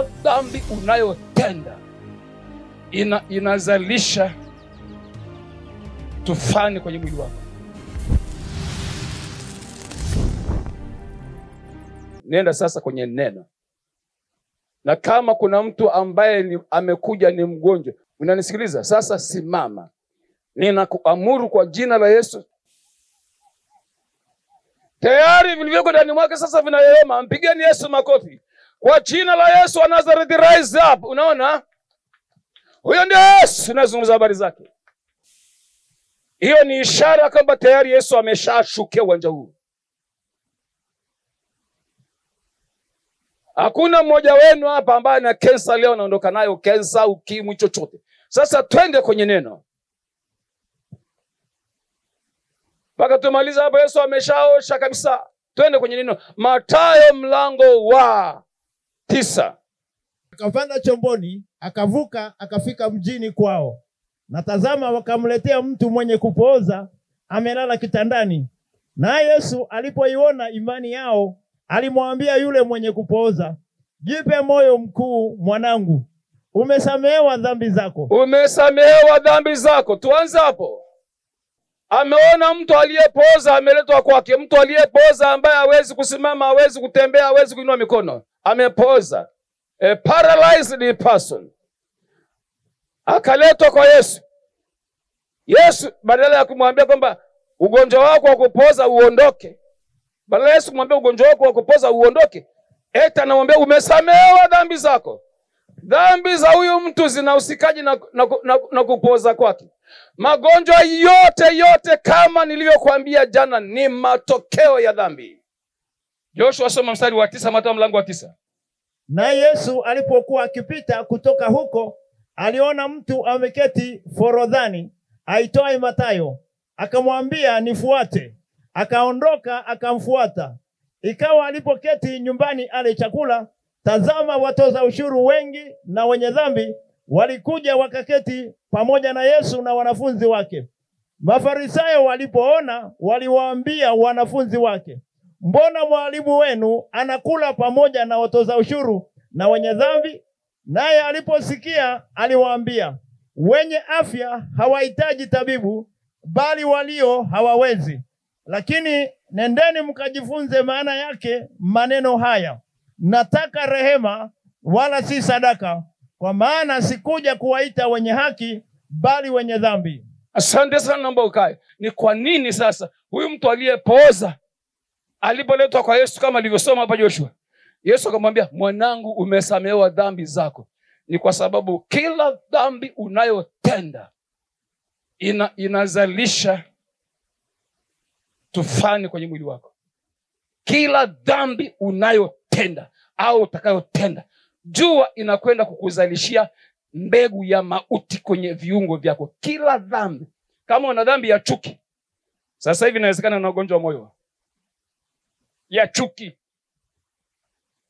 kila dhambi unayotenda inazalisha tufani kwenye mwili wako. Nenda sasa kwenye neno. Na kama kuna mtu ambaye amekuja ni mgonjwa, unanisikiliza sasa, simama. Ninakuamuru kwa jina la Yesu. Tayari vilivyoko ndani mwake sasa vinayoyoma. Mpigeni Yesu makofi. Kwa jina la Yesu wa Nazareth, rise up. Unaona? Huyo ndio Yesu, nazungumza habari zake. Hiyo ni ishara kwamba tayari Yesu ameshashukia uwanja huu. Hakuna mmoja wenu hapa ambaye ana kansa leo naondoka nayo kansa, ukimwi, chochote. Sasa twende kwenye neno. Mpaka tumaliza hapo Yesu ameshaosha kabisa. Twende kwenye neno. Mathayo mlango wa 9. Akapanda chomboni, akavuka, akafika mjini kwao. Na tazama, wakamletea mtu mwenye kupooza amelala kitandani. Na Yesu alipoiona imani yao, alimwambia yule mwenye kupooza, jipe moyo mkuu mwanangu, umesamehewa dhambi zako. Umesamehewa dhambi zako. Tuanze hapo. Ameona mtu aliyepooza ameletwa kwake. Mtu aliyepooza ambaye hawezi kusimama, hawezi kutembea, hawezi kuinua mikono. Amepooza. A paralyzed person. Akaletwa kwa Yesu. Yesu badala ya kumwambia kwamba ugonjwa wako wa kupooza uondoke, badala Yesu kumwambia ugonjwa wako wa kupooza uondoke, eti anamwambia umesamehewa dhambi zako. Dhambi za huyu mtu zinahusikaje na kupooza kwake? Magonjwa yote kama nilivyokuambia jana ni matokeo ya dhambi. Joshua soma mstari wa 9, Mathayo mlango wa 9. Na Yesu alipokuwa akipita kutoka huko, aliona mtu ameketi forodhani aitwaye Mathayo. Akamwambia, nifuate. Akaondoka akamfuata. Ikawa alipoketi nyumbani ale chakula, tazama, watoza ushuru wengi na wenye dhambi walikuja wakaketi pamoja na Yesu na wanafunzi wake. Mafarisayo walipoona, waliwaambia wanafunzi wake, mbona mwalimu wenu anakula pamoja na watoza ushuru na wenye dhambi? Naye aliposikia aliwaambia, wenye afya hawahitaji tabibu, bali walio hawawezi. Lakini nendeni mkajifunze maana yake maneno haya, nataka rehema wala si sadaka, kwa maana sikuja kuwaita wenye haki bali wenye dhambi. Asante sana, naomba ukae. Ni kwa nini sasa huyu mtu aliyepooza alipoletwa kwa Yesu kama alivyosoma hapa Joshua? Yesu akamwambia, mwanangu, umesamehewa dhambi zako. Ni kwa sababu kila dhambi unayotenda inazalisha tufani kwenye mwili wako. Kila dhambi unayotenda au utakayotenda, jua inakwenda kukuzalishia mbegu ya mauti kwenye viungo vyako. Kila dhambi. Kama una dhambi ya chuki, sasa hivi inawezekana una ugonjwa wa moyo ya chuki.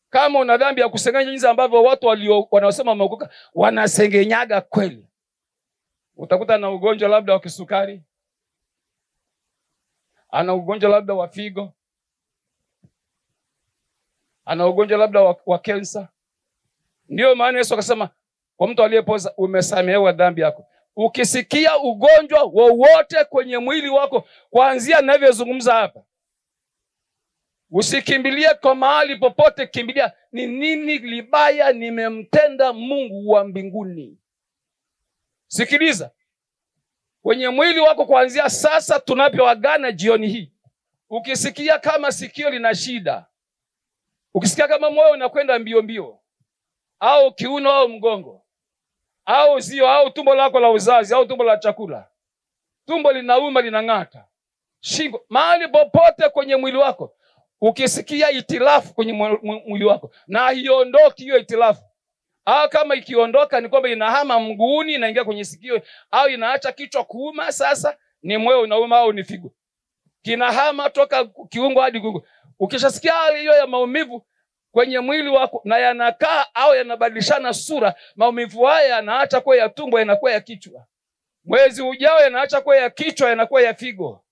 Kama una dhambi ya kusengenya, jinsi ambavyo watu wanaosema wameokoka wanasengenyaga kweli, utakuta na ugonjwa labda wa kisukari, ana ugonjwa labda wa figo, ana ugonjwa labda wa kansa. Ndio maana Yesu akasema kwa mtu aliyepooza, umesamehewa dhambi yako. Ukisikia ugonjwa wowote kwenye mwili wako, kuanzia ninavyozungumza hapa, usikimbilie kwa mahali popote. Kimbilia ni nini libaya nimemtenda Mungu wa mbinguni. Sikiliza, kwenye mwili wako kuanzia sasa tunapoagana jioni hii, ukisikia kama sikio lina shida, ukisikia kama moyo unakwenda mbio mbio, au kiuno au mgongo, au zio au tumbo lako la uzazi au tumbo la chakula, tumbo linauma linang'ata, shingo, mahali popote kwenye mwili wako, ukisikia itilafu kwenye mwili wako na haiondoki hiyo itilafu, au kama ikiondoka ni kwamba inahama mguuni inaingia kwenye sikio, au inaacha kichwa kuuma, sasa ni moyo unauma au ni figo, kinahama toka kiungo hadi kiungo. Ukishasikia hali hiyo ya maumivu kwenye mwili wako na yanakaa au yanabadilishana sura, maumivu haya yanaacha kuwa ya tumbo yanakuwa ya kichwa, mwezi ujao yanaacha kuwa ya kichwa yanakuwa ya figo,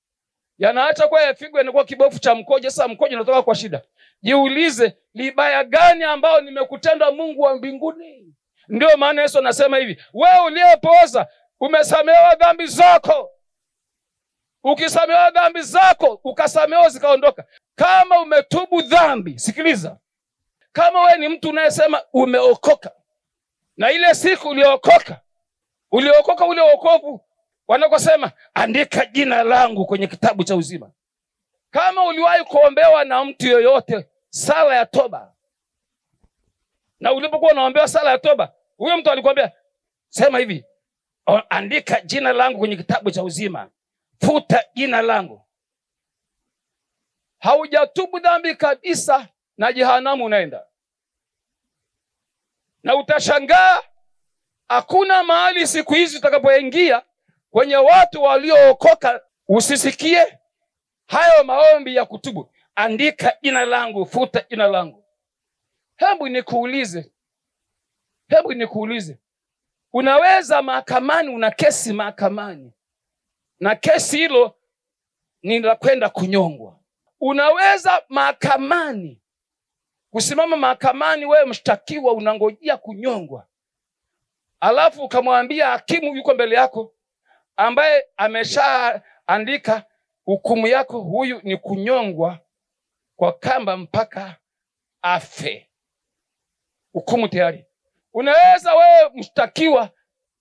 yanaacha kuwa ya figo yanakuwa kibofu cha mkojo. Sasa mkojo unatoka kwa shida. Jiulize, libaya gani ambao nimekutenda Mungu wa mbinguni? Ndio maana Yesu anasema hivi, wewe uliyepooza umesamehewa dhambi zako. Ukisamehewa dhambi zako, ukasamehewa zikaondoka. Kama umetubu dhambi, sikiliza, kama wewe ni mtu unayesema umeokoka, na ile siku uliokoka ule wokovu, wanakosema andika jina langu kwenye kitabu cha uzima. Kama uliwahi kuombewa na mtu yoyote sala ya toba, na ulipokuwa unaombewa sala ya toba, huyo mtu alikwambia sema hivi, andika jina langu kwenye kitabu cha uzima, futa jina langu, haujatubu dhambi kabisa, na jehanamu unaenda. Na utashangaa hakuna mahali siku hizi utakapoingia kwenye watu waliookoka usisikie hayo maombi ya kutubu, andika jina langu, futa jina langu. Hebu nikuulize, unaweza mahakamani, una kesi mahakamani, na kesi hilo ni la kwenda kunyongwa. Unaweza mahakamani, kusimama mahakamani, wewe mshtakiwa unangojea kunyongwa, alafu ukamwambia hakimu yuko mbele yako ambaye ameshaandika hukumu yako, huyu ni kunyongwa kwa kamba mpaka afe. Hukumu tayari. Unaweza wewe mshtakiwa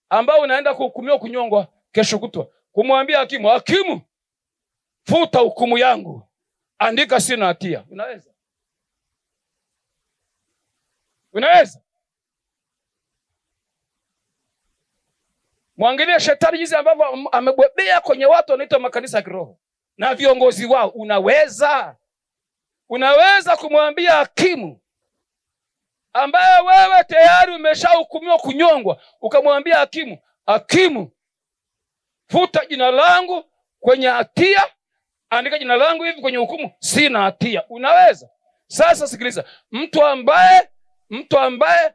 ambao unaenda kuhukumiwa kunyongwa kesho kutwa, kumwambia hakimu, hakimu, futa hukumu yangu, andika sina hatia. Unaweza? Mwangalie shetani jinsi ambavyo amebobea kwenye watu wanaitwa makanisa ya kiroho na viongozi wao. Unaweza kumwambia hakimu ambaye wewe tayari umeshahukumiwa kunyongwa, ukamwambia hakimu, hakimu, futa jina langu kwenye hatia, andika jina langu hivi kwenye hukumu, sina hatia. Unaweza? Sasa sikiliza, mtu ambaye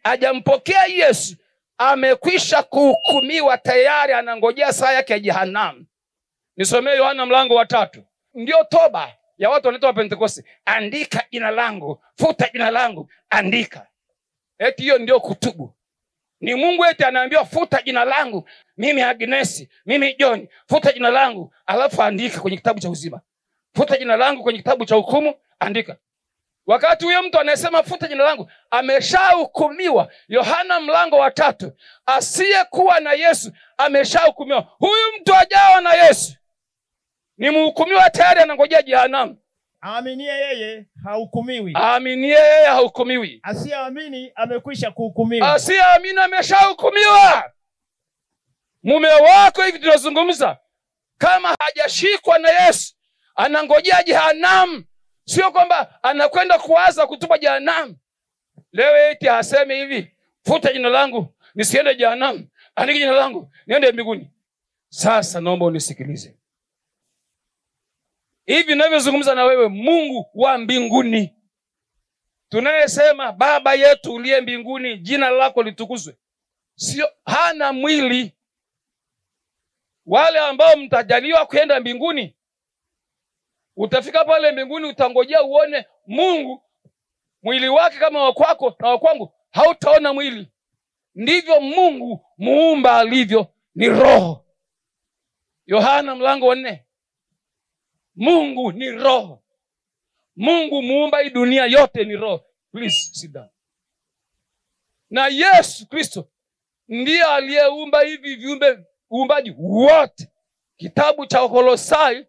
hajampokea Yesu amekwisha kuhukumiwa tayari, anangojea saa yake ya jehanamu. Nisomee Yohana mlango wa 3. Ndio toba ya watu wanaitwa Pentekoste. Andika jina langu, futa jina langu, andika. Eti hiyo ndio kutubu. Ni Mungu eti anaambiwa futa jina langu, mimi Agnesi, mimi John, futa jina langu, alafu andika kwenye kitabu cha uzima. Futa jina langu kwenye kitabu cha hukumu, andika. Wakati huyo mtu anasema futa jina langu, ameshahukumiwa. Yohana mlango wa 3. Asiyekuwa na Yesu ameshahukumiwa. Huyu mtu hajawa na Yesu ni mhukumiwa tayari, anangojea jehanamu. Aaminie yeye hahukumiwi. Asiyeamini amekwisha kuhukumiwa. Asiyeamini ameshahukumiwa. Mume wako hivi tunazungumza, kama hajashikwa na Yesu anangojea jehanamu. Sio kwamba anakwenda kuwaza kutupa jehanamu. Leo eti aseme hivi, futa jina langu nisiende jehanamu, andika jina langu niende mbinguni. Sasa naomba unisikilize. Hivi ninavyozungumza na wewe, Mungu wa mbinguni tunayesema Baba yetu uliye mbinguni, jina lako litukuzwe, sio hana mwili. Wale ambao mtajaliwa kwenda mbinguni, utafika pale mbinguni, utangojea uone Mungu mwili wake kama wa kwako na wa kwangu, hautaona mwili. Ndivyo Mungu muumba alivyo, ni roho. Yohana mlango wa 4. Mungu ni roho. Mungu muumba hii dunia yote ni roho. Please sit down. Na Yesu Kristo ndiye aliyeumba hivi viumbe, uumbaji wote. Kitabu cha Kolosai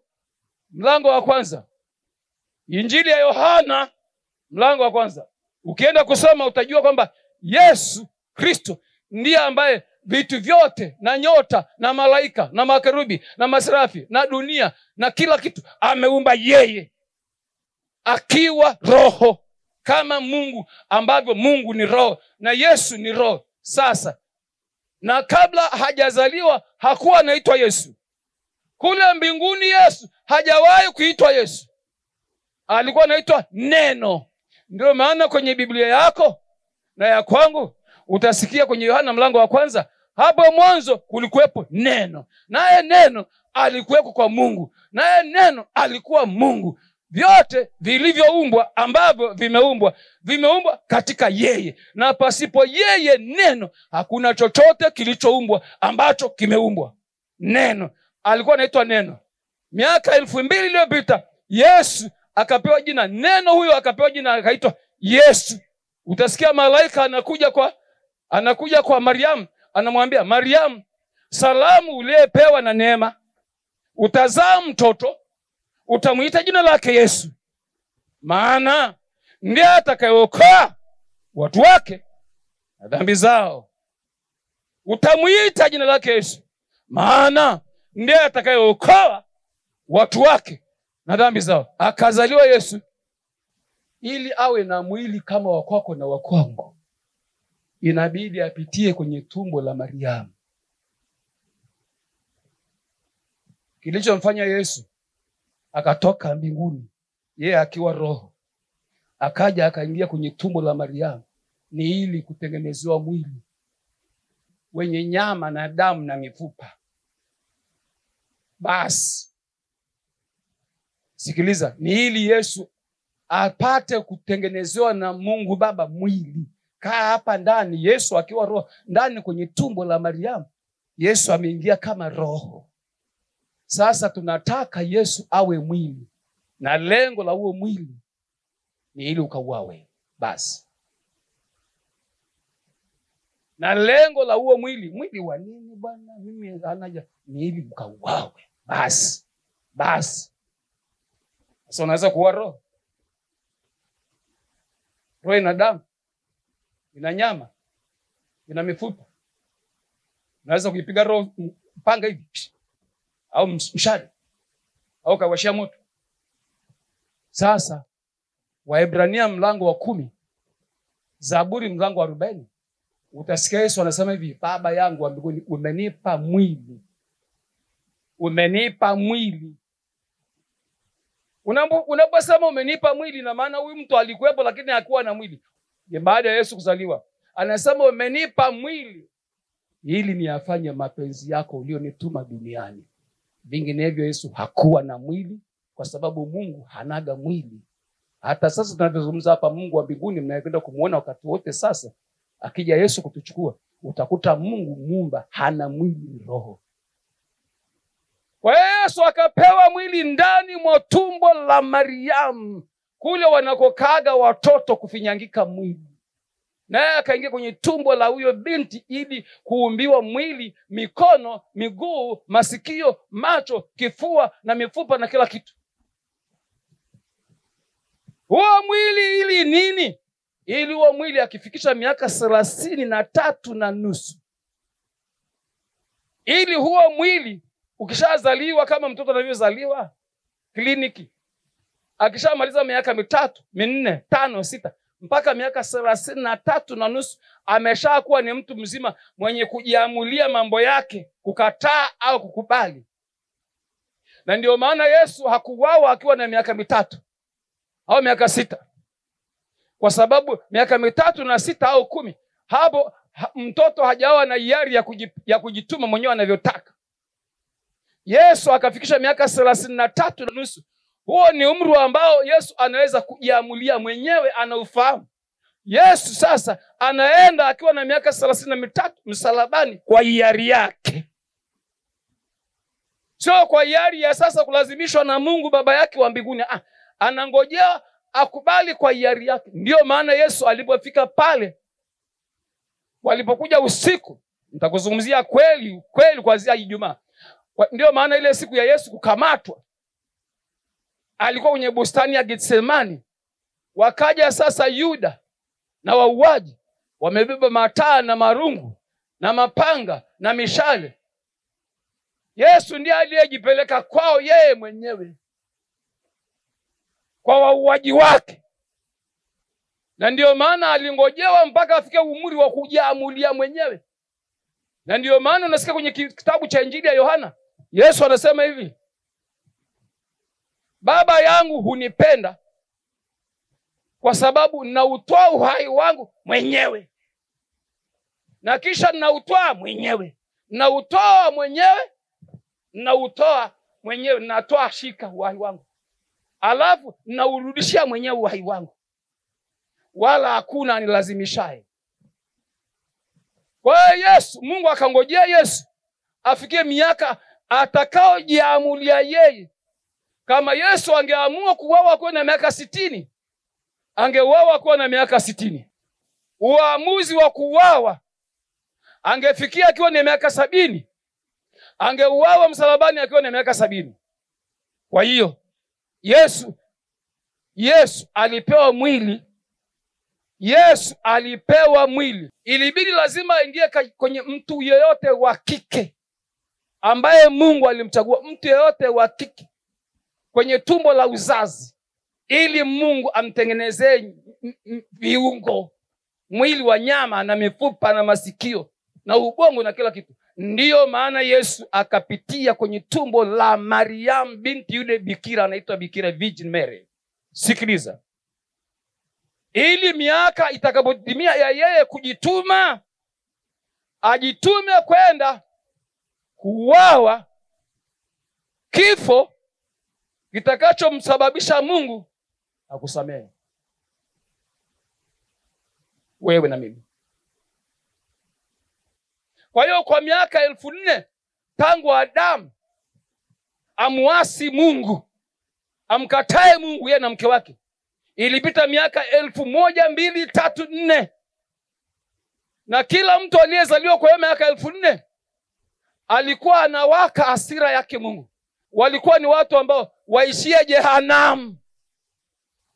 mlango wa 1. Injili ya Yohana mlango wa 1. Ukienda kusoma utajua kwamba Yesu Kristo ndiye ambaye vitu vyote na nyota na malaika na makerubi na maserafi na dunia na kila kitu ameumba yeye, akiwa roho, kama Mungu ambavyo Mungu ni roho na Yesu ni roho. Sasa, na kabla hajazaliwa hakuwa anaitwa Yesu. Kule mbinguni Yesu hajawahi kuitwa Yesu, alikuwa anaitwa Neno. Ndio maana kwenye Biblia yako na ya kwangu utasikia kwenye Yohana mlango wa 1, hapo mwanzo kulikuwepo Neno, naye Neno alikuweko kwa Mungu, naye Neno alikuwa Mungu. vyote vilivyoumbwa ambavyo vimeumbwa katika yeye, na pasipo yeye neno hakuna chochote kilichoumbwa ambacho kimeumbwa. Neno alikuwa anaitwa Neno. Miaka 2000 iliyopita Yesu akapewa jina. Neno huyo akapewa jina, akaitwa Yesu. Utasikia malaika anakuja kwa Mariamu, anamwambia, Mariamu, salamu uliyepewa na neema, utazaa mtoto, utamuita jina lake Yesu, maana ndiye atakayeokoa watu wake na dhambi zao. Utamuita jina lake Yesu, maana ndiye atakayeokoa watu wake na dhambi zao. Akazaliwa Yesu ili awe na mwili kama wa kwako na wa kwangu. Inabidi apitie kwenye tumbo la Mariamu. Kilichomfanya Yesu akatoka mbinguni, yeye akiwa roho, akaja akaingia kwenye tumbo la Mariamu, ni ili kutengenezewa mwili wenye nyama na damu na mifupa. Basi sikiliza, ni ili Yesu apate kutengenezewa na Mungu Baba mwili. Kaa hapa ndani, Yesu akiwa roho ndani kwenye tumbo la Mariamu, Yesu ameingia kama roho. Sasa tunataka Yesu awe mwili, na lengo la huo mwili ni ili ukauawe. Basi, na lengo la huo mwili wa nini bwana? Mimi anaja ni ili ukauawe. Basi sasa unaweza kuua roho? Roho ina damu, ina nyama, ina mifupa. Unaweza kuipiga roho panga hivi au mshale au kawashia moto? Sasa Waebrania mlango wa 10, Zaburi mlango wa 40, utasikia Yesu anasema hivi, Baba yangu wa mbinguni, umenipa mwili. Umenipa mwili. Unaposema umenipa mwili, na maana huyu mtu alikuwepo lakini hakuwa na mwili. Baada ya Yesu kuzaliwa, anasema umenipa mwili ili niyafanye mapenzi yako ulionituma duniani. Vinginevyo Yesu hakuwa na mwili, kwa sababu Mungu hanaga mwili. Hata sasa tunazungumza hapa, Mungu wa mbinguni mnayekwenda kumuona wakati wote sasa, akija Yesu kutuchukua, utakuta Mungu Muumba hana mwili, roho. Kwa Yesu akapewa mwili ndani mwa tumbo la Mariamu, kule wanakokaga watoto kufinyangika mwili. Naye akaingia kwenye tumbo la huyo binti ili kuumbiwa mwili, mikono, miguu, masikio, macho, kifua na mifupa na kila kitu. Huo mwili ili nini? Ili huo mwili akifikisha miaka 33.5, ili huo mwili ukishazaliwa kama mtoto anavyozaliwa kliniki, akishamaliza miaka 3, 4, 5, 6 mpaka miaka 33.5 ameshakuwa ni mtu mzima mwenye kujiamulia mambo yake, kukataa au kukubali. Na ndio maana Yesu hakuuawa akiwa na miaka 3 au miaka 6, kwa sababu miaka 3 na 6 au 10 hapo mtoto hajawa na hiari ya kujituma mwenyewe anavyotaka. Yesu akafikisha miaka 33.5. Huo ni umri ambao Yesu anaweza kujiamulia mwenyewe, anaufahamu. Yesu sasa anaenda akiwa na miaka 33 msalabani kwa hiari yake. Sio kwa hiari ya sasa kulazimishwa na Mungu Baba yake wa mbinguni. Anangojea akubali kwa hiari yake. Ndio maana Yesu alipofika pale, walipokuja usiku, nitakuzungumzia kweli kuanzia Ijumaa. Ndio maana ile siku ya Yesu kukamatwa, alikuwa kwenye bustani ya Getsemani. Wakaja sasa Yuda na wauaji, wamebeba mataa na marungu na mapanga na mishale. Yesu ndiye aliyejipeleka kwao yeye mwenyewe, kwa wauaji wake. Na ndio maana alingojewa mpaka afike umri wa kujiamulia mwenyewe. Na ndio maana unasikia kwenye kitabu cha Injili ya Yohana, Yesu anasema hivi, Baba yangu hunipenda kwa sababu nautoa uhai wangu mwenyewe, na kisha nautoa mwenyewe, natoa shika uhai wangu. alafu naurudishia mwenyewe uhai wangu, wala hakuna anilazimishaye. Kwa hiyo Yesu, Mungu akangojea Yesu afikie miaka atakaojiamulia yeye. Kama Yesu angeamua kuuawa kwa na miaka 60, angeuawa kwa na miaka 60. Uamuzi wa kuuawa angefikia akiwa na miaka 70, angeuawa msalabani akiwa na miaka 70. Kwa hiyo Yesu alipewa mwili. Yesu alipewa mwili. Ilibidi lazima aingie kwenye mtu yeyote wa kike ambaye Mungu alimchagua, mtu yeyote wa kike kwenye tumbo la uzazi, ili Mungu amtengenezee viungo, mwili wa nyama na mifupa na masikio na ubongo na kila kitu. Ndiyo maana Yesu akapitia kwenye tumbo la Mariam binti yule bikira, anaitwa Bikira Virgin Mary. Sikiliza, ili miaka itakapotimia ya yeye kujituma, ajitume kwenda kuuawa, kifo kitakachomsababisha Mungu akusamehe wewe na mimi. Kwa hiyo kwa miaka 1400 tangu Adamu amuasi Mungu, amkatae Mungu yeye na mke wake, ilipita miaka 1000, 2, 3, 4. Na kila mtu aliyezaliwa kwa hiyo miaka 1400 alikuwa anawaka hasira yake Mungu. Walikuwa ni watu ambao waishia jehanamu,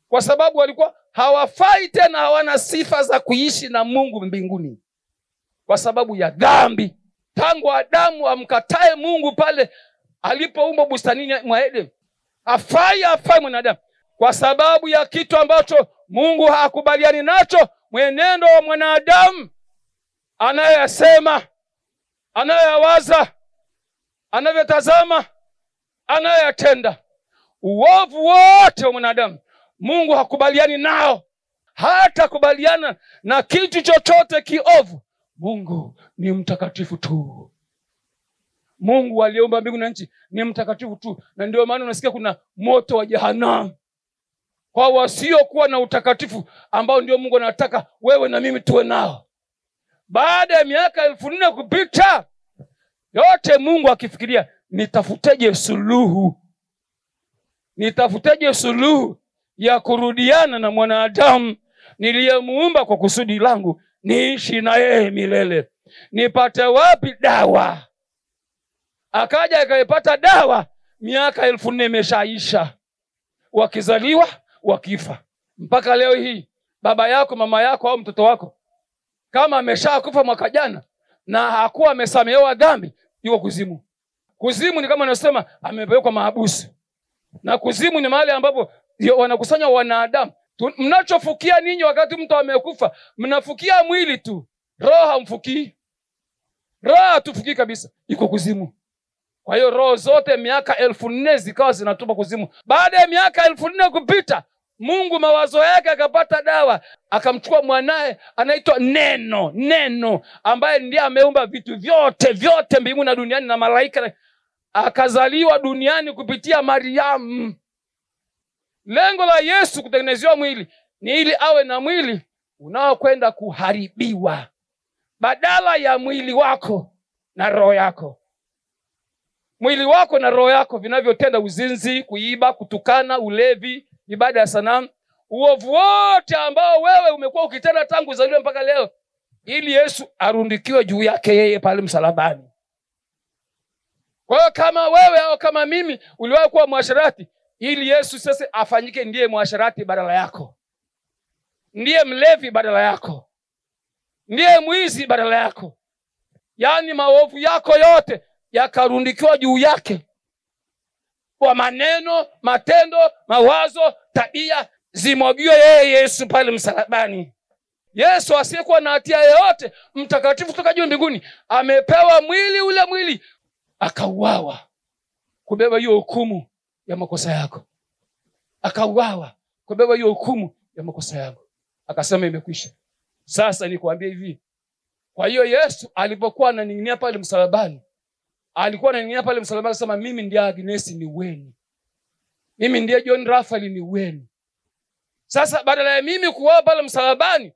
kwa sababu walikuwa hawafai tena, hawana sifa za kuishi na Mungu mbinguni kwa sababu ya dhambi. Tangu Adamu amkatae Mungu pale alipoumbwa bustanini mwa Eden, hafai mwanadamu kwa sababu ya kitu ambacho Mungu hakubaliani nacho, mwenendo wa mwanadamu anayosema, anayowaza, anavyotazama, anayotenda. Uovu wote wa mwanadamu Mungu hakubaliani nao. Hata kubaliana na kitu chochote kiovu. Mungu ni mtakatifu tu. Mungu aliyeumba mbingu na nchi ni mtakatifu tu. Na ndio maana unasikia kuna moto wa jehanamu kwa wasiokuwa na utakatifu, ambao ndio Mungu anataka wewe na mimi tuwe nao. Baada ya miaka 1400 kupita, yote Mungu akifikiria, nitafuteje suluhu ya kurudiana na mwanadamu niliyemuumba kwa kusudi langu, niishi na yeye milele. Nipate wapi dawa? Akaja akaipata dawa. Miaka 1400 imeshaisha, wakizaliwa wakifa. Mpaka leo hii baba yako, mama yako au mtoto wako kama ameshakufa mwaka jana na hakuwa amesamehewa dhambi, yuko kuzimu. Kuzimu ni kama nasema amepelekwa mahabusu. Na kuzimu ni mahali ambapo wanakusanya wanadamu. Mnachofukia ninyi wakati mtu amekufa, mnafukia mwili tu, roho hamfukii. Roho hatufukii kabisa, yuko kuzimu. Kwa hiyo roho zote miaka 1400 zikawa zinatupa kuzimu. Baada ya miaka 1400 kupita, Mungu mawazo yake akapata dawa, akamchukua mwanae anaitwa Neno, ambaye ndiye ameumba vitu vyote mbinguni na duniani na malaika. Akazaliwa duniani kupitia Mariamu. Lengo la Yesu kutengenezewa mwili ni ili awe na mwili unaokwenda kuharibiwa, badala ya mwili wako na roho yako. Mwili wako na roho yako vinavyotenda uzinzi, kuiba, kutukana, ulevi, ibada ya sanamu, uovu wote ambao wewe umekuwa ukitenda tangu uzaliwe mpaka leo, ili Yesu arundikiwe juu yake yeye pale msalabani. Kwa hiyo kama wewe au kama mimi uliwahi kuwa mwasherati, ili Yesu sasa afanyike ndiye mwasherati badala yako, ndiye mlevi badala yako, ndiye mwizi badala yako. Yaani maovu yako yote yakarundikiwa juu yake, kwa maneno, matendo, mawazo, tabia, zimwagiwe yeye Yesu pale msalabani. Yesu asiyekuwa na hatia yoyote, mtakatifu kutoka juu mbinguni, amepewa mwili, ule mwili akauawa kubeba hiyo hukumu ya makosa yako. Akauawa kubeba hiyo hukumu ya makosa yako. Akasema imekwisha. Sasa nikuambia hivi, kwa hiyo Yesu alipokuwa ananing'inia pale msalabani, alikuwa ananing'inia pale msalabani, akasema mimi ndiye Agnes ni weni. Mimi ndiye John Raphael ni wenu. Sasa badala ya mimi kuuawa pale msalabani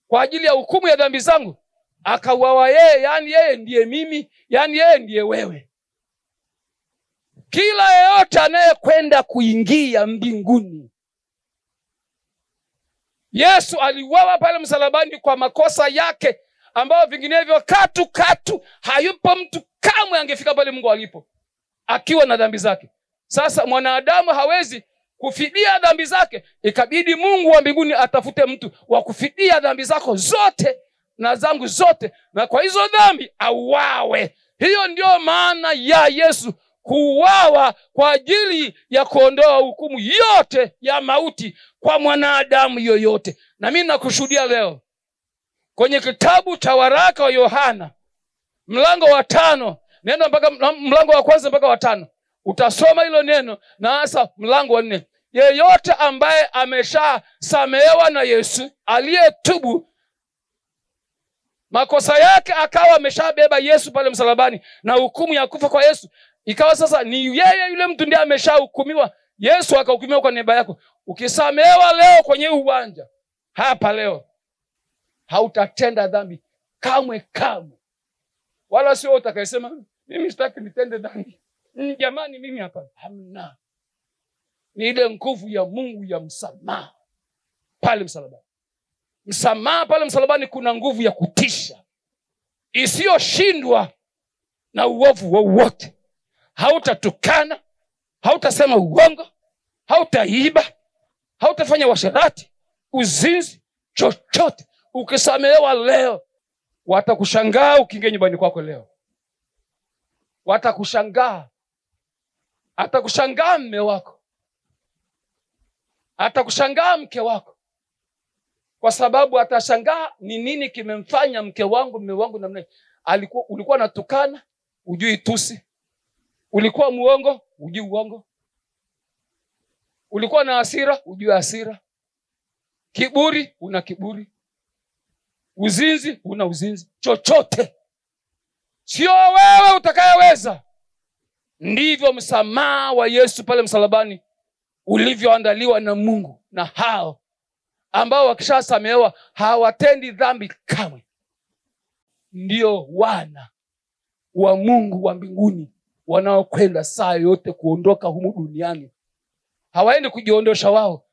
kwa ajili ya hukumu ya dhambi zangu, akauawa yeye, yani yeye ndiye mimi, yani yeye ndiye wewe. Kila yeyote anayekwenda kuingia mbinguni, Yesu aliuawa pale msalabani kwa makosa yake, ambao vinginevyo katu hayupo mtu kamwe angefika pale Mungu alipo akiwa na dhambi zake. Sasa mwanadamu hawezi kufidia dhambi zake, ikabidi Mungu wa mbinguni atafute mtu wa kufidia dhambi zako zote na zangu zote, na kwa hizo dhambi auawe. Hiyo ndio maana ya Yesu kuuawa, kwa ajili ya kuondoa hukumu yote ya mauti kwa mwanadamu yoyote. Na mimi nakushuhudia leo kwenye kitabu cha waraka wa Yohana mlango wa 5, nenda mpaka mlango wa 1 mpaka wa 5, utasoma hilo neno, na hasa mlango wa 4. Yeyote ambaye ameshasamehewa na Yesu, aliyetubu makosa yake, akawa ameshabeba Yesu pale msalabani na hukumu ya kufa kwa Yesu, ikawa sasa ni yeye yule mtu ndiye ameshahukumiwa. Yesu akahukumiwa kwa niaba yako. Ukisamehewa leo kwenye uwanja hapa leo, hautatenda dhambi kamwe. Wala sio utakayesema mimi sitaki nitende dhambi, jamani mimi hapa. Hamna. Ni ile nguvu ya Mungu ya msamaha pale msalabani. Msamaha pale msalabani, kuna nguvu ya kutisha isiyoshindwa na uovu wowote. Hautatukana, hautasema uongo, hautaiba, hautafanya uasherati, uzinzi, chochote. Ukisamehewa leo, watakushangaa ukiingia nyumbani kwako leo. Watakushangaa. Atakushangaa mume wako, atakushangaa mke wako, kwa sababu atashangaa ni nini kimemfanya mke wangu, mume wangu namna hii. Ulikuwa unatukana, hujui tusi. Ulikuwa muongo, hujui uongo. Ulikuwa na hasira, hujui hasira. Kiburi, una kiburi. Uzinzi, una uzinzi. Chochote sio wewe utakayeweza. Ndivyo msamaha wa Yesu pale msalabani ulivyoandaliwa na Mungu, na hao ambao wakishasamehewa hawatendi dhambi kamwe, ndio wana wa Mungu wa mbinguni, wanaokwenda saa yote kuondoka humu duniani. Hawaendi kujiondosha wao,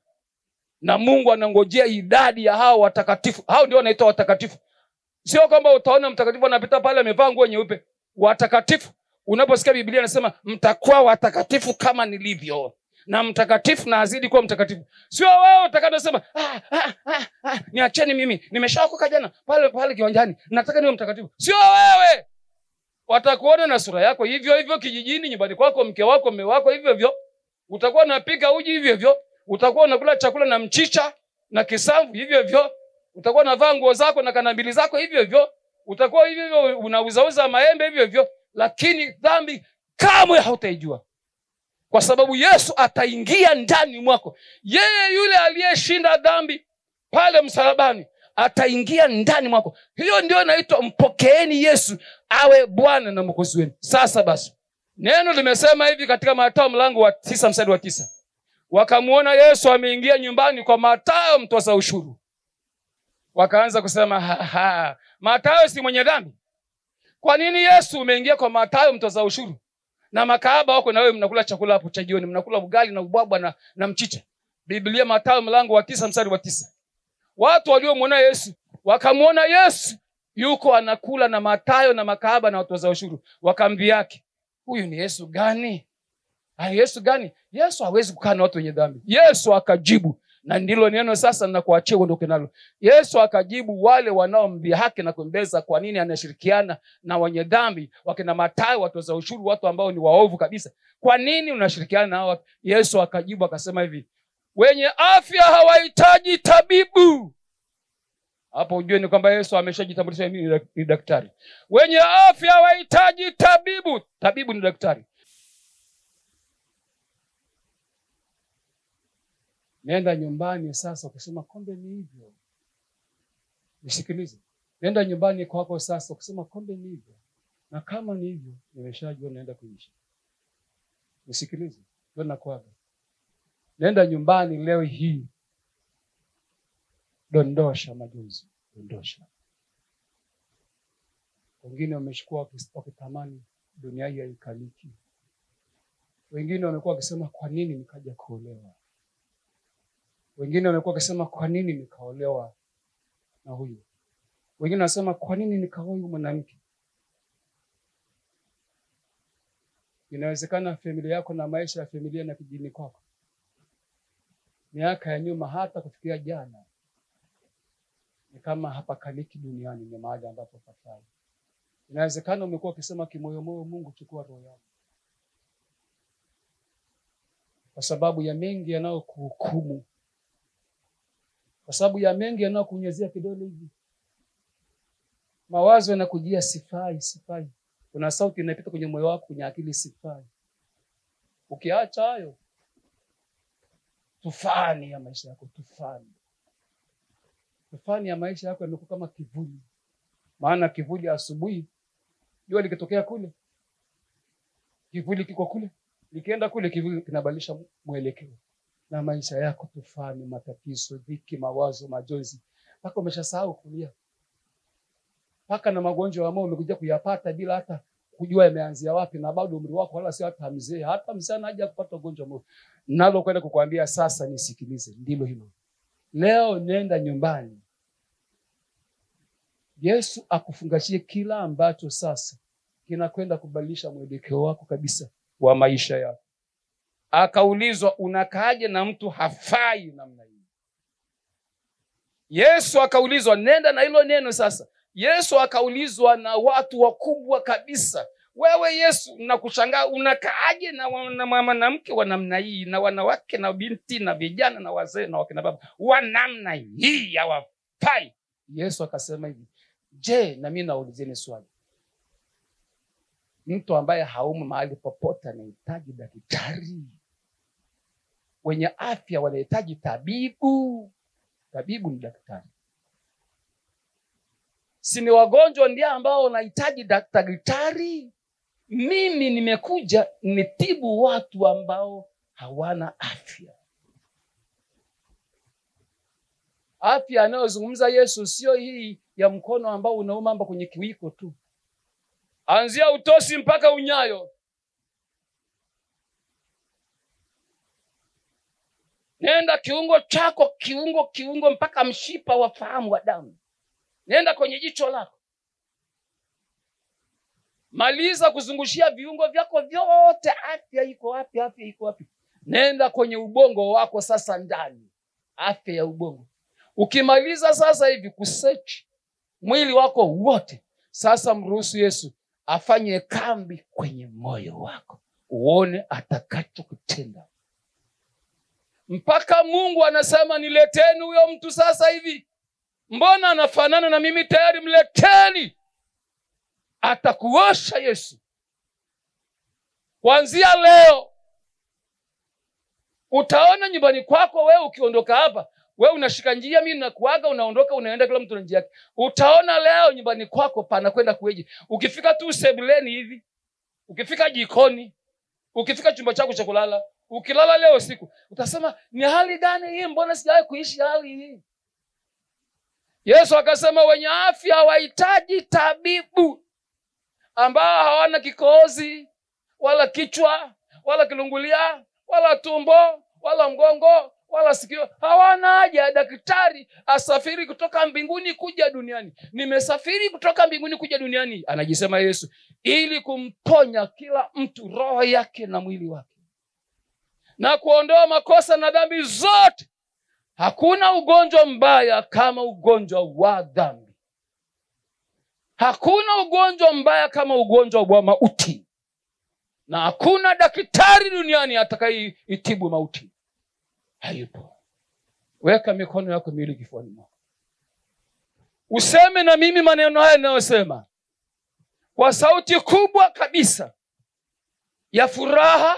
na Mungu anangojea idadi ya hao watakatifu. Hao ndio wanaitwa watakatifu. Sio kwamba utaona mtakatifu anapita pale amevaa nguo nyeupe. Watakatifu, unaposikia Biblia inasema mtakuwa watakatifu kama nilivyo, na mtakatifu na azidi kuwa mtakatifu. Sio wewe utakayesema niacheni mimi, nimeshaokoka jana pale kiwanjani, nataka niwe mtakatifu. Sio wewe. Watakuona na sura yako hivyo hivyo kijijini, nyumbani kwako, mke wako, mume wako hivyo hivyo. Utakuwa unapika uji hivyo hivyo. Utakuwa unakula chakula na mchicha na kisamvu hivyo hivyo. Utakuwa unavaa nguo zako na kanambili zako hivyo hivyo. Utakuwa hivyo hivyo unauzauza maembe hivyo hivyo. Lakini dhambi kamwe hautaijua, kwa sababu Yesu ataingia ndani mwako. Yeye yule aliyeshinda dhambi pale msalabani ataingia ndani mwako. Hiyo ndio inaitwa mpokeeni Yesu awe Bwana na Mwokozi wenu. Sasa basi, neno limesema hivi katika Mathayo mlango wa 9 mstari wa 9. Wakamuona Yesu ameingia nyumbani kwa Mathayo mtoza ushuru. Wakaanza kusema Mathayo si mwenye dhambi? Kwa nini Yesu umeingia kwa Mathayo mtoza ushuru? Na makahaba wako na wewe mnakula chakula hapo cha jioni, mnakula ugali na ubwabwa na mchicha. Biblia Mathayo mlango wa 9 mstari wa 9. Watu waliomuona Yesu, wakamuona Yesu yuko anakula na Mathayo na makahaba na watoza ushuru, wakamdhihaki. Huyu ni Yesu gani? Yesu gani? Yesu hawezi kukaa na watu wenye dhambi. Yesu akajibu, na ndilo neno sasa ninakuachia uondoke nalo. Yesu akajibu wale wanaomdhihaki na kumbeza, kwa nini anashirikiana na wenye dhambi, wakina Mathayo, watoza ushuru, watu ambao ni waovu kabisa? Kwa nini unashirikiana na hao? Yesu akajibu akasema hivi, wenye afya hawahitaji tabibu. Hapo ujue ni kwamba Yesu ameshajitambulisha mimi ni daktari. Wenye afya hawahitaji tabibu. Tabibu ni daktari. Nenda nyumbani sasa ukisema kombe ni hivyo. Nisikilize. Nenda nyumbani kwako sasa ukisema kombe ni hivyo. Na kama ni hivyo, nimeshajua naenda kuishi. Nisikilize. Ndio nakuaga. Nenda nyumbani leo hii, dondosha majonzi, dondosha. Wengine wameshukua wakitamani dunia hii haikaliki. Wengine wamekuwa wakisema kwa nini nikaja kuolewa. Wengine wamekuwa wakisema kwa nini nikaolewa na huyu. Wengine wanasema kwa nini nikaoa huyu mwanamke. Inawezekana familia yako na maisha ya familia na kijini kwako, miaka ya nyuma hata kufikia jana, ni kama hapa kaliki duniani, ni mahali ambapo pafai. Inawezekana umekuwa ukisema kimoyomoyo, Mungu chukua roho yangu, kwa sababu ya mengi yanayokuhukumu, kwa sababu ya mengi yanayokunyezea kidole hivi. Mawazo yanakujia sifai, sifai. Kuna sauti inapita kwenye moyo wako, kwenye akili, sifai. Ukiacha hayo, tufani ya maisha yako, tufani ya maisha yako yamekuwa kama kivuli. Maana kivuli asubuhi, jua likitokea kule, kivuli kiko kule, likienda kule, kivuli kinabadilisha mwelekeo. Na maisha yako tufani, matatizo, dhiki, mawazo, majonzi, mpaka umeshasahau kulia. Mpaka na magonjwa ambayo umekuja kuyapata bila hata kujua yameanzia wapi, na bado umri wako wala si hata mzee. Hata mzee anaje kupata ugonjwa mmoja. Nalo kwenda kukuambia sasa nisikilize, ndilo hilo. Leo nenda nyumbani, Yesu akufungashie kila ambacho sasa kinakwenda kubadilisha mwelekeo wako kabisa wa maisha yako. Akaulizwa, unakaaje na mtu hafai namna hii? Yesu akaulizwa, nenda na hilo neno sasa. Yesu akaulizwa na watu wakubwa kabisa, wewe Yesu, nakushangaa, unakaaje na mwanamke wa namna hii, na wanawake na binti na vijana na wazee na wakina baba wa namna hii hawafai? Yesu akasema hivi, je, na mimi naulizeni swali. Mtu ambaye haumu mahali popote anahitaji daktari. Wenye afya wanahitaji tabibu. Tabibu ni daktari. Si ni wagonjwa ndio ambao wanahitaji daktari? Mimi nimekuja nitibu watu ambao hawana afya. Afya anayozungumza Yesu sio hii ya mkono ambao unauma hapa kwenye kiwiko tu. Anzia utosi mpaka unyayo. Nenda kiungo chako, kiungo mpaka mshipa wa fahamu wa damu. Nenda kwenye jicho lako. Maliza kuzungushia viungo vyako vyote, afya iko wapi, afya iko wapi? Nenda kwenye ubongo wako sasa ndani, afya ya ubongo. Ukimaliza sasa hivi kusearch mwili wako wote, sasa mruhusu Yesu afanye kambi kwenye moyo wako, uone atakachokutenda. Mpaka Mungu anasema nileteni huyo mtu sasa hivi. Mbona anafanana na mimi? Tayari mleteni. Atakuosha Yesu. Kuanzia leo utaona nyumbani kwako, wewe ukiondoka hapa, wewe unashika njia, mimi nakuaga, unaondoka, unaenda kila mtu na njia yake. Utaona leo nyumbani kwako pana kwenda kueje. Ukifika tu sebuleni hivi, ukifika jikoni, ukifika chumba chako cha kulala, ukilala leo usiku, utasema ni hali gani hii? Mbona sijawahi kuishi hali hii? Yesu akasema wenye afya hawahitaji tabibu, ambao hawana kikohozi wala kichwa wala kilungulia wala tumbo wala mgongo wala sikio. Hawana haja ya daktari asafiri kutoka mbinguni kuja duniani. Nimesafiri kutoka mbinguni kuja duniani, anajisema Yesu, ili kumponya kila mtu roho yake na mwili wake, na kuondoa makosa na dhambi zote. Hakuna ugonjwa mbaya kama ugonjwa wa dhambi. Hakuna ugonjwa mbaya kama ugonjwa wa mauti. Na hakuna daktari duniani atakayeitibu mauti. Hayupo. Weka mikono yako miwili kifuani mwako. Useme na mimi maneno haya ninayosema kwa sauti kubwa kabisa ya furaha,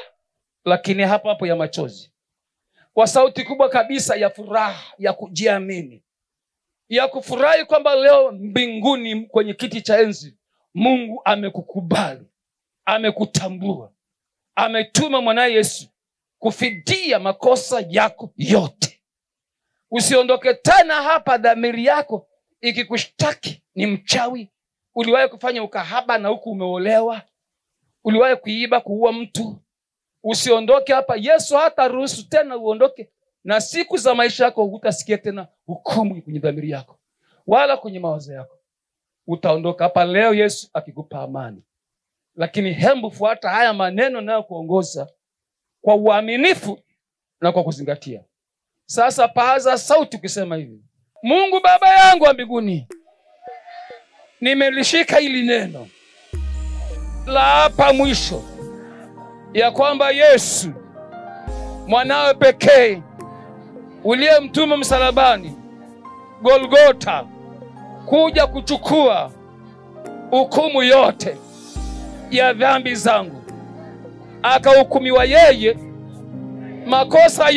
lakini hapo ya machozi. Kwa sauti kubwa kabisa ya furaha, ya kujiamini, ya kufurahi kwamba leo mbinguni kwenye kiti cha enzi Mungu amekukubali, amekutambua, ametuma mwanae Yesu kufidia makosa yako yote. Usiondoke tena hapa dhamiri yako ikikushtaki ni mchawi, uliwahi kufanya ukahaba na huku umeolewa, uliwahi kuiba, kuua mtu. Usiondoke hapa. Yesu hata ruhusu tena uondoke, na siku za maisha yako hutasikia tena hukumu kwenye dhamiri yako wala kwenye mawazo yako. Utaondoka hapa leo Yesu akikupa amani. Lakini hembu fuata haya maneno nayo kuongoza kwa uaminifu na kwa kuzingatia. Sasa paza sauti ukisema hivi: Mungu Baba yangu wa mbinguni, nimelishika hili neno la hapa mwisho, ya kwamba Yesu mwanawe pekee uliyemtuma msalabani Golgotha kuja kuchukua hukumu yote ya dhambi zangu, akahukumiwa yeye makosa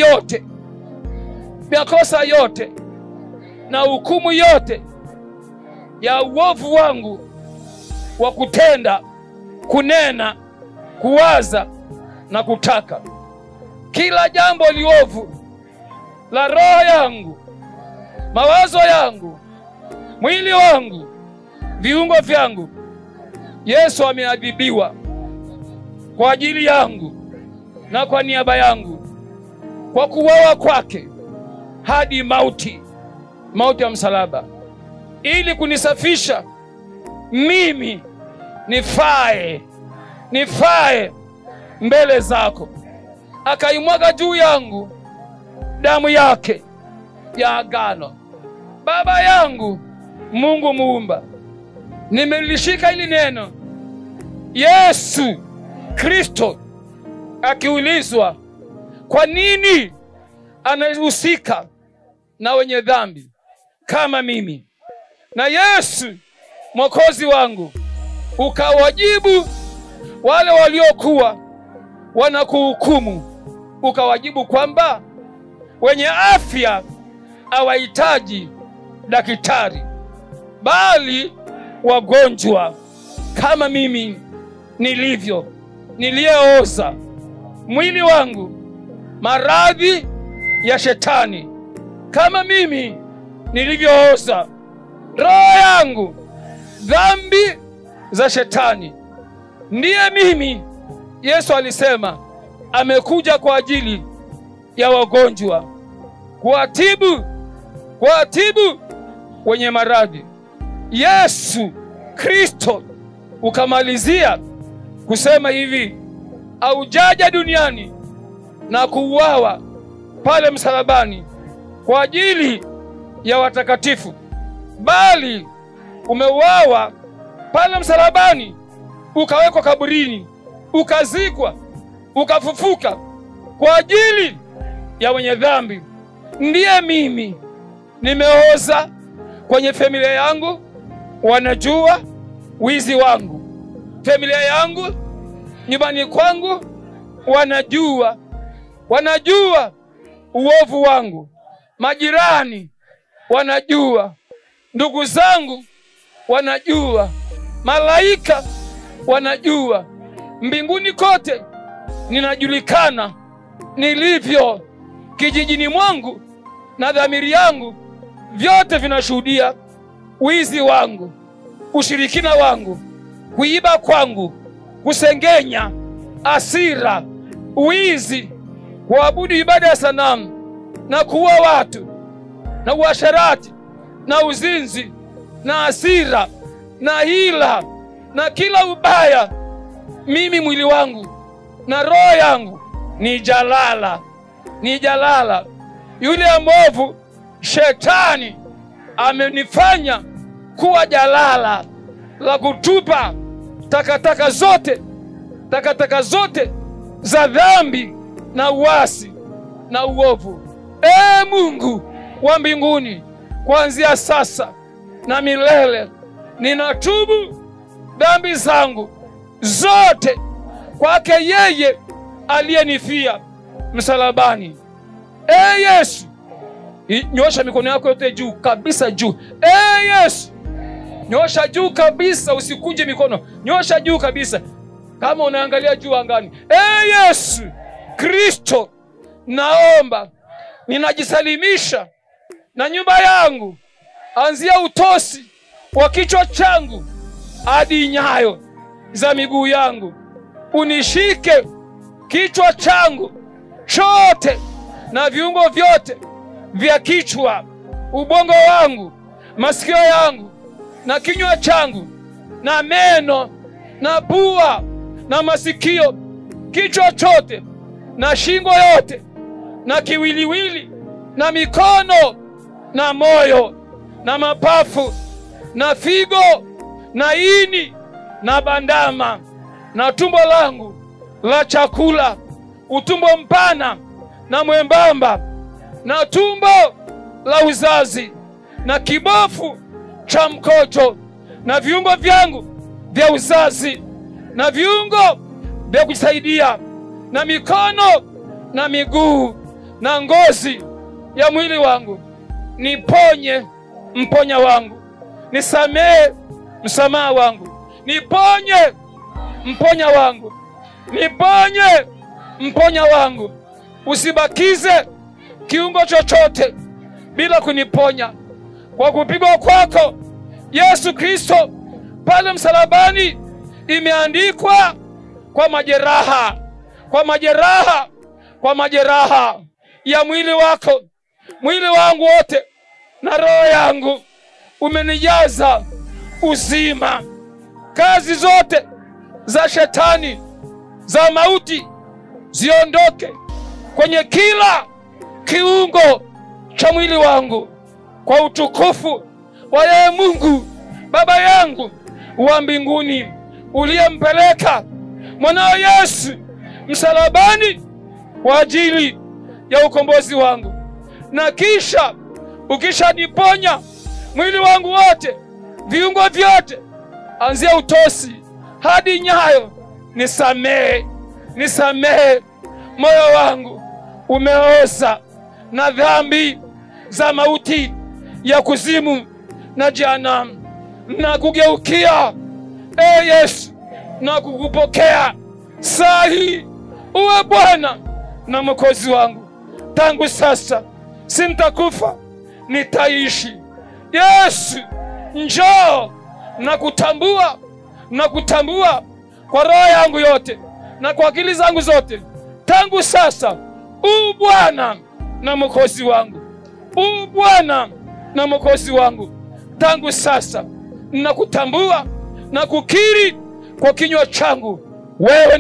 yote na hukumu yote ya uovu wangu wa kutenda, kunena, kuwaza na kutaka. Kila jambo liovu la roho yangu, mawazo yangu, mwili wangu, viungo vyangu, Yesu ameadhibiwa kwa ajili yangu na kwa niaba yangu, kwa kuuawa kwake hadi mauti ya msalaba, ili kunisafisha mimi nifae mbele zako. Akaimwaga juu yangu damu yake ya agano. Baba yangu Mungu muumba, nimelishika hili neno. Yesu Kristo akiulizwa kwa nini anahusika na wenye dhambi kama mimi, na Yesu Mwokozi wangu ukawajibu wale waliokuwa wanakuhukumu, ukawajibu kwamba wenye afya hawahitaji daktari, bali wagonjwa kama mimi niliyeoza mwili wangu maradhi ya shetani, kama mimi nilivyooza roho yangu dhambi za shetani. Ndiye mimi. Yesu alisema amekuja kwa ajili ya wagonjwa, kuwatibu wenye maradhi. Yesu Kristo ukamalizia kusema hivi: aujaja duniani na kuuawa pale msalabani kwa ajili ya watakatifu, bali umeuawa pale msalabani, ukawekwa kaburini, ukazikwa, ukafufuka kwa ajili ya wenye dhambi. Ndiye mimi. Nimeoza kwenye familia yangu, wanajua wizi wangu. Familia yangu nyumbani kwangu wanajua uovu wangu. Majirani wanajua, ndugu zangu wanajua, malaika wanajua, mbinguni kote ninajulikana nilivyo. Kijijini mwangu na dhamiri yangu vyote vinashuhudia wizi wangu, ushirikina wangu, kuiba kwangu, kusengenya, hasira, uizi, kuabudu ibada ya sanamu na kuua watu, na uasherati na uzinzi na hasira na hila na kila ubaya. Mimi mwili wangu na roho yangu ni jalala. Yule mwovu shetani amenifanya kuwa jalala la kutupa takataka zote za dhambi na uasi na uovu. Mungu wa mbinguni, kuanzia sasa na milele ninatubu dhambi zangu zote kwake yeye aliyenifia msalabani. Yesu, nyosha mikono yako yote juu kabisa, juu. Yesu, nyosha juu kabisa, usikunje mikono, nyosha juu kabisa kama unaangalia juu angani. Yesu Kristo naomba, ninajisalimisha na nyumba yangu, anzia utosi wa kichwa changu hadi nyayo za miguu yangu. Unishike kichwa changu chote na viungo vyote vya kichwa, ubongo wangu, masikio yangu na kinywa changu na meno na pua na masikio, kichwa chote na shingo yote na kiwiliwili na mikono na moyo na mapafu na figo na ini na bandama na tumbo langu la chakula, utumbo mpana na mwembamba na tumbo la uzazi na kibofu cha mkojo na viungo vyangu vya uzazi na viungo vya kusaidia na mikono na miguu na ngozi ya mwili wangu. Niponye mponya wangu, nisamehe msamaha wangu. Niponye mponya wangu, niponye mponya wangu. Usibakize kiungo chochote bila kuniponya. Kwa kupigwa kwako Yesu Kristo pale msalabani, imeandikwa kwa majeraha ya mwili wako, mwili wangu wote na roho yangu umenijaza uzima. Kazi zote za shetani za mauti ziondoke kwenye kila kiungo cha mwili wangu, kwa utukufu wa yeye Mungu Baba yangu wa mbinguni, uliyempeleka mwanao Yesu msalabani kwa ajili ya ukombozi wangu. Na kisha ukishaniponya mwili wangu wote, viungo vyote, anzia utosi hadi nyayo, nisamehe. Moyo wangu umeoza na dhambi za mauti ya kuzimu na jehanamu. Na kugeukia Yesu na kukupokea sahi uwe Bwana na Mwokozi wangu. Tangu sasa sintakufa, nitaishi. Yesu, njoo na kutambua kwa roho yangu yote na kwa akili zangu zote. Tangu sasa u Bwana na Mwokozi wangu, u Bwana na Mwokozi wangu. Tangu sasa nakutambua na kukiri kwa kinywa changu, wewe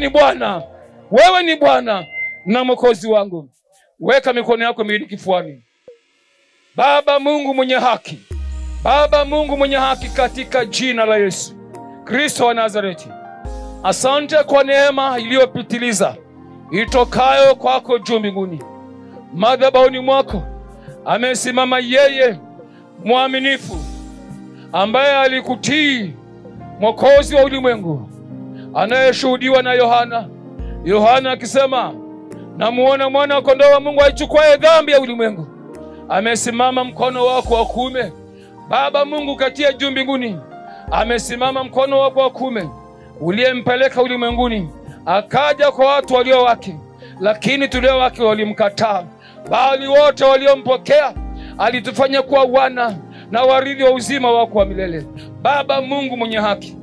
ni Bwana na Mwokozi wangu. Weka mikono yako miwili kifuani. Baba Mungu mwenye haki, katika jina la Yesu Kristo wa Nazareti, asante kwa neema iliyopitiliza itokayo kwako juu mbinguni. Madhabahuni mwako amesimama yeye mwaminifu, ambaye alikutii, Mwokozi wa ulimwengu, anayeshuhudiwa na Yohana akisema, namuona mwana kondoo wa Mungu aichukuaye dhambi ya ulimwengu. Amesimama mkono wako wa kuume. Baba Mungu katia juu mbinguni, amesimama mkono wako wa kuume, uliyempeleka ulimwenguni. Akaja kwa watu walio wake, lakini tulio wake walimkataa. Bali wote waliompokea alitufanya kuwa wana na warithi wa uzima wako wa milele. Baba Mungu mwenye haki,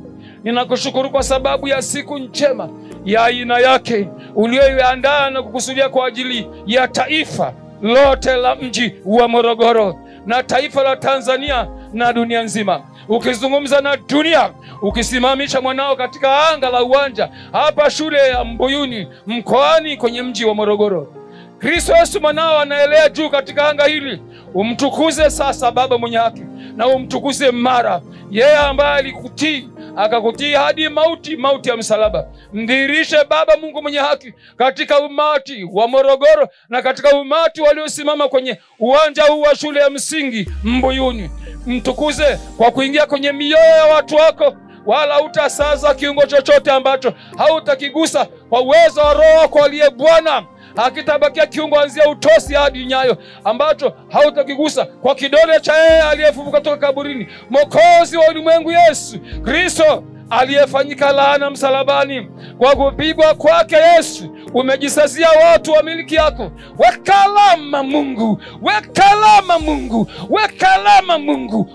ninakushukuru kwa sababu ya siku njema ya aina yake uliyoiandaa na kukusudia kwa ajili ya taifa lote la mji wa Morogoro na taifa la Tanzania na dunia nzima. Ukizungumza na dunia, ukisimamisha mwanao katika anga la uwanja hapa shule ya Mbuyuni mkoani kwenye mji wa Morogoro. Kristo Yesu mwanao anaelea juu katika anga hili. Umtukuze sasa Baba mwenye haki, na umtukuze mara yeye ambaye alikutii, akakutii hadi mauti ya msalaba. Mdhihirishe Baba Mungu mwenye haki katika umati wa Morogoro na katika umati waliosimama kwenye uwanja huu wa shule ya msingi Mbuyuni. Mtukuze kwa kuingia kwenye mioyo ya watu wako, wala utasaza kiungo chochote ambacho hautakigusa kwa uwezo wa Roho wako aliye Bwana. Hakitabakia kiungo anzia utosi hadi nyayo ambacho hautakigusa kwa kidole cha yeye aliyefufuka kutoka kaburini, Mwokozi wa ulimwengu Yesu Kristo, aliyefanyika laana msalabani. Kwa kupigwa kwake Yesu Umejisazia watu wa miliki yako. Weka alama Mungu, weka alama Mungu, weka alama Mungu,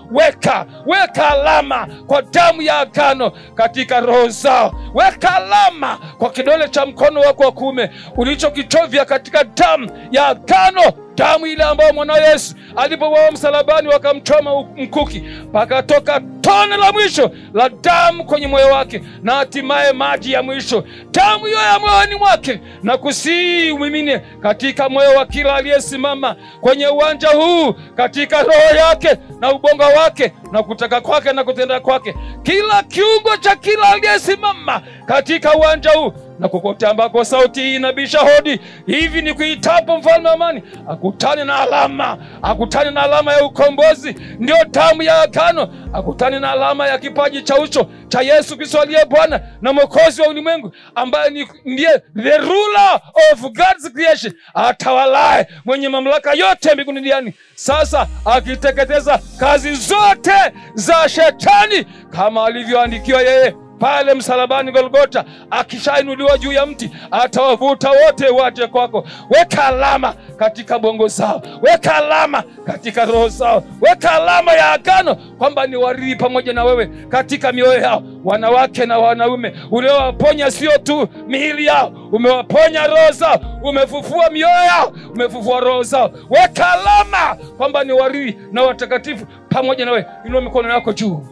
weka alama kwa damu ya agano katika roho zao. Weka alama kwa kidole cha mkono wako wa kuume ulichokichovya katika damu ya agano, damu ile ambayo mwana Yesu alipouawa msalabani wakamchoma mkuki, pakatoka tone la mwisho la damu kwenye moyo wake, na hatimaye maji ya mwisho, damu hiyo ya moyoni mwake, na kusii umimine katika moyo wa kila aliyesimama kwenye uwanja huu, katika roho yake na ubongo wake na kutaka kwake na kutenda kwake, kila kiungo cha kila aliyesimama katika uwanja huu na kokote ambako sauti hii inabisha hodi. Hivi ni kuitapo mfalme wa amani akutane na alama, akutane na alama ya ukombozi, ndio damu ya agano, akutane na alama ya kipaji cha uso cha Yesu Kristo aliye Bwana na Mwokozi wa ulimwengu, ambaye ndiye the ruler of God's creation, atawalaye, mwenye mamlaka yote mbinguni duniani, sasa akiteketeza kazi zote za shetani kama alivyoandikiwa yeye pale msalabani Golgotha. Akishainuliwa juu ya mti, atawavuta wote waje kwako. Weka alama katika bongo zao, weka alama katika roho zao, weka alama ya agano kwamba ni warithi pamoja na wewe katika mioyo yao, wanawake na wanaume. Uliowaponya sio tu miili yao, umewaponya roho zao, umefufua mioyo yao, umefufua roho zao. Weka alama kwamba ni warithi na watakatifu pamoja na wewe. Inua mikono yako juu,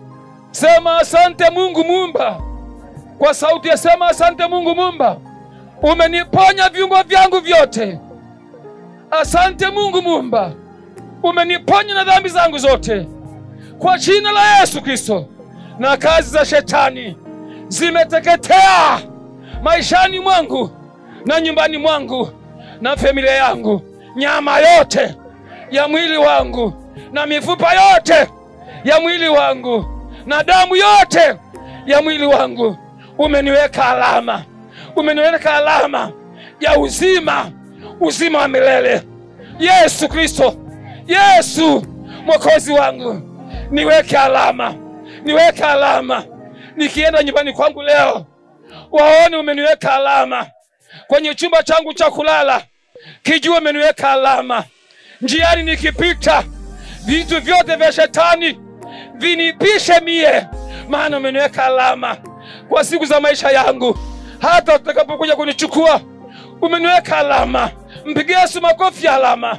sema asante Mungu Muumba. Kwa sauti ya sema asante Mungu Muumba, umeniponya viungo vyangu vyote. Asante Mungu Muumba, umeniponya na dhambi zangu zote. Kwa jina la Yesu Kristo, na kazi za shetani zimeteketea maishani mwangu na nyumbani mwangu na familia yangu. Nyama yote ya mwili wangu na mifupa yote ya mwili wangu na damu yote ya mwili wangu, umeniweka alama, umeniweka alama ya uzima, uzima wa milele. Yesu Kristo, Yesu Mwokozi wangu, niweke alama, niweke alama. Nikienda nyumbani kwangu leo, waone umeniweka alama. Kwenye chumba changu cha kulala, kijua umeniweka alama. Njiani nikipita, vitu vyote vya shetani vinipishe mie, maana umeniweka alama kwa siku za maisha yangu. Hata utakapokuja kunichukua, umeniweka alama. Mpigie Yesu makofi ya alama.